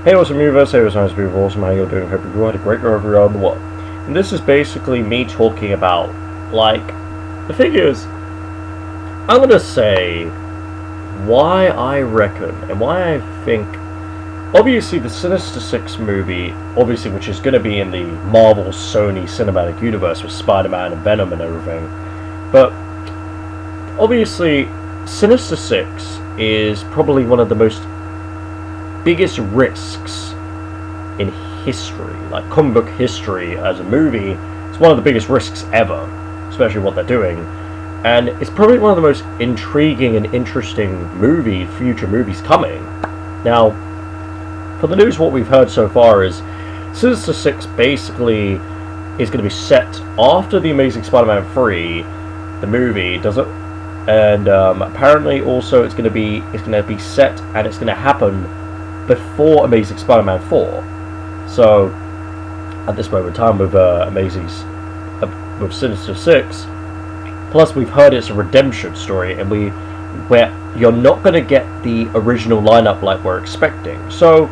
Hey, what's up, universe? Hey, what's nice people? Awesome, how you doing? Hope you all had a great go over around the world. And this is basically me talking about, like, the thing is, I'm gonna say why I reckon and why I think, obviously the Sinister 6 movie, obviously which is gonna be in the Marvel Sony cinematic universe with Spider-Man and Venom and everything, but obviously Sinister 6 is probably one of the biggest risks in history, like comic book history as a movie. It's one of the biggest risks ever, especially what they're doing, and it's probably one of the most intriguing and interesting future movies coming. Now, for the news, what we've heard so far is Sinister 6 basically is going to be set after The Amazing Spider-Man 3, the movie, does it? And apparently also it's going to be set and it's going to happen before Amazing Spider-Man 4. So at this moment in time with with Sinister 6, plus we've heard it's a redemption story, and where you're not going to get the original lineup like we're expecting. So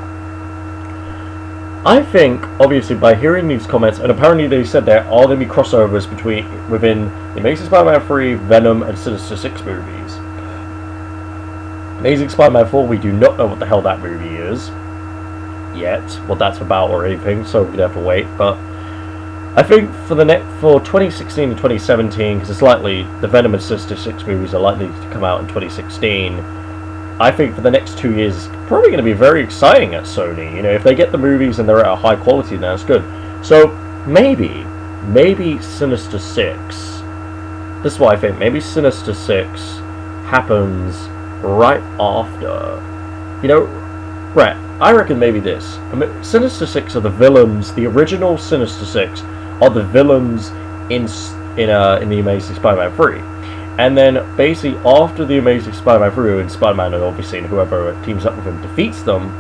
I think, obviously, by hearing these comments, and apparently they said there are going to be crossovers within the Amazing Spider-Man 3, Venom, and Sinister 6 movies. Amazing Spider-Man 4, we do not know what the hell that movie is yet, what that's about or anything, so we're going to have to wait. But I think for 2016 and 2017, because it's likely the Venom and Sinister 6 movies are likely to come out in 2016, I think for the next 2 years it's probably going to be very exciting at Sony. You know, if they get the movies and they're at a high quality, then that's good. So maybe Sinister 6, this is what I think, maybe Sinister 6 happens right after, right, I reckon maybe this. Sinister 6 are the villains, the original Sinister 6 are the villains in the Amazing Spider-Man 3. And then basically after the Amazing Spider-Man 3, and Spider-Man and obviously and whoever teams up with him defeats them,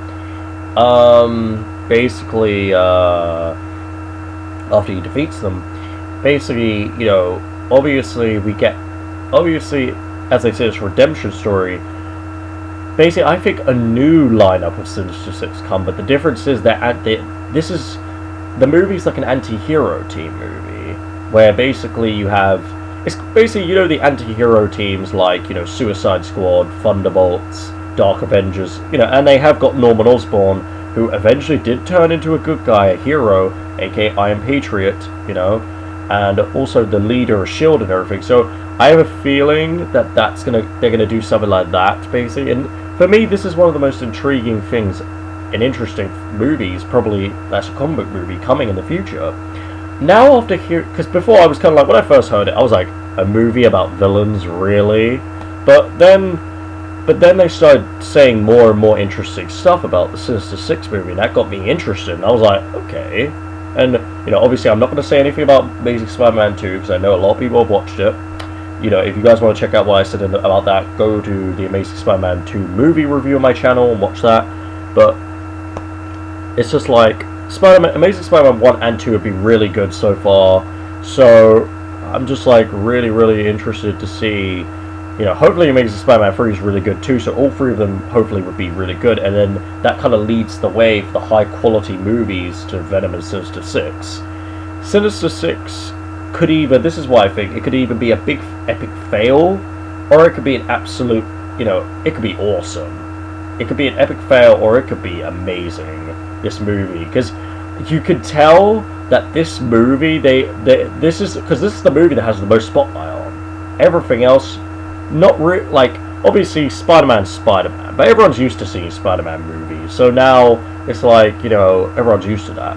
after he defeats them, basically, obviously as I said, it's a redemption story. Basically, I think a new lineup of Sinister 6 come, but the difference is that the movie's like an anti-hero team movie, where basically you have, it's basically, the anti-hero teams like, Suicide Squad, Thunderbolts, Dark Avengers, and they have got Norman Osborn, who eventually did turn into a good guy, a hero, aka Iron Patriot, and also the leader of S.H.I.E.L.D. and everything. So I have a feeling that they're gonna do something like that, basically. And for me, this is one of the most intriguing things and interesting movies, probably that's a comic book movie coming in the future. Now after because before I was kind of like, when I first heard it, I was like, a movie about villains, really? But then they started saying more and more interesting stuff about the Sinister 6 movie, and that got me interested, and I was like, okay. And, obviously I'm not going to say anything about Amazing Spider-Man 2, because I know a lot of people have watched it. If you guys want to check out what I said about that, go to the Amazing Spider-Man 2 movie review on my channel and watch that. But it's just like, Amazing Spider-Man 1 and 2 have been really good so far, so I'm just like really, really interested to see, hopefully Amazing Spider-Man 3 is really good too, so all three of them hopefully would be really good, and then that kind of leads the way for the high quality movies to Venom and Sinister 6. Sinister 6 could either, this is why I think, it could either be a big epic fail, or it could be an absolute, it could be awesome. It could be an epic fail, or it could be amazing, this movie, because you could tell that this movie, this is the movie that has the most spotlight on. Everything else, not like, obviously Spider-Man's Spider-Man, but everyone's used to seeing Spider-Man movies, so now it's like, everyone's used to that.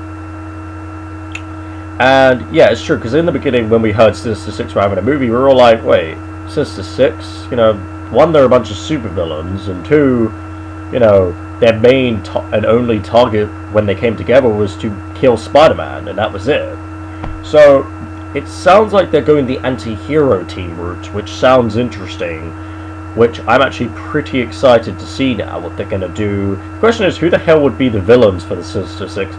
And yeah, it's true, because in the beginning when we heard Sinister 6 were having a movie, we were all like, wait, Sinister 6? One, they're a bunch of supervillains, and two, their main and only target when they came together was to kill Spider-Man, and that was it. So it sounds like they're going the anti-hero team route, which sounds interesting, which I'm actually pretty excited to see now what they're going to do. The question is, who the hell would be the villains for the Sinister 6?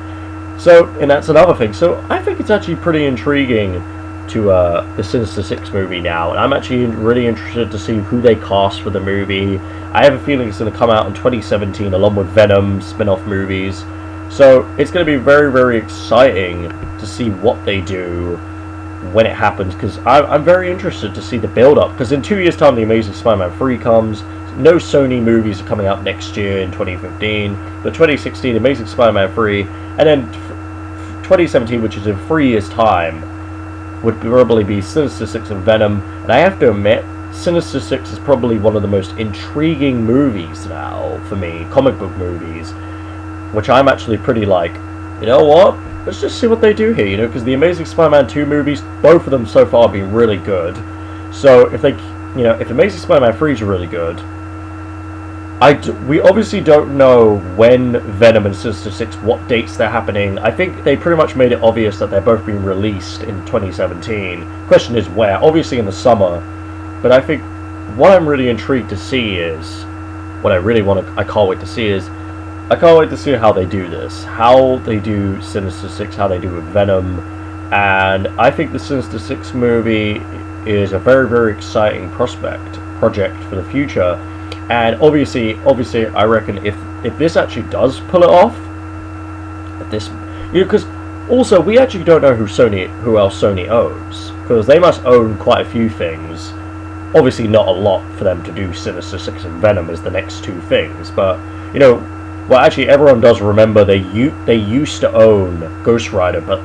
So, and that's another thing. So I think it's actually pretty intriguing the Sinister Six movie now, and I'm actually really interested to see who they cast for the movie. I have a feeling it's going to come out in 2017 along with Venom spin-off movies, so it's going to be very, very exciting to see what they do when it happens, because I'm very interested to see the build-up, because in 2 years' time the Amazing Spider-Man 3 comes. No Sony movies are coming out next year in 2015, but 2016 Amazing Spider-Man 3, and then 2017, which is in 3 years' time, would probably be Sinister Six and Venom. And I have to admit, Sinister Six is probably one of the most intriguing movies now for me, comic book movies, which I'm actually pretty like, you know what, let's just see what they do here, you know, because the Amazing Spider-Man 2 movies, both of them so far have been really good. So if they, you know, if Amazing Spider-Man 3 is really good, we obviously don't know when Venom and Sinister Six, what dates they're happening. I think they pretty much made it obvious that they're both being released in 2017. Question is where? Obviously in the summer. But I think what I'm really intrigued to see is, what I really want to, I can't wait to see is, I can't wait to see how they do this. How they do Sinister Six, how they do with Venom. And I think the Sinister Six movie is a very, very exciting project for the future. And obviously, I reckon if this actually does pull it off, if this, you know, because also we actually don't know who else Sony owns, because they must own quite a few things. Obviously, not a lot for them to do Sinister Six and Venom as the next two things, but you know, well, actually, everyone does remember they used to own Ghost Rider, but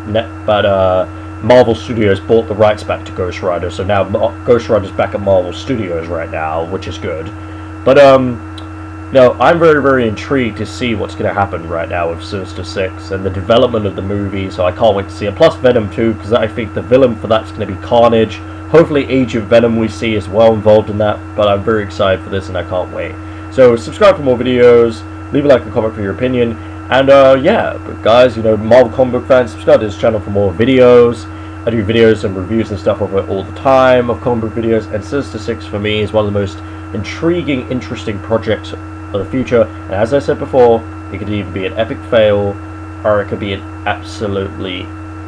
Marvel Studios bought the rights back to Ghost Rider, so now Ghost Rider's back at Marvel Studios right now, which is good. But, no, I'm very, very intrigued to see what's going to happen right now with Sinister Six and the development of the movie, so I can't wait to see it. Plus Venom 2, because I think the villain for that's going to be Carnage. Hopefully Agent Venom we see is well involved in that, but I'm very excited for this and I can't wait. So, subscribe for more videos, leave a like and comment for your opinion, and, yeah, but guys, you know, Marvel comic book fans, subscribe to this channel for more videos. I do videos and reviews and stuff of it all the time, of comic book videos, and Sinister Six for me is one of the most intriguing, interesting projects of the future. And as I said before, it could either be an epic fail, or it could be an absolutely,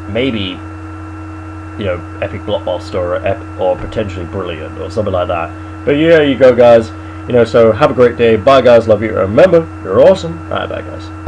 maybe, you know, epic blockbuster, or potentially brilliant, or something like that. But yeah, you go, guys. You know, so have a great day. Bye, guys. Love you. Remember, you're awesome. Alright, bye, guys.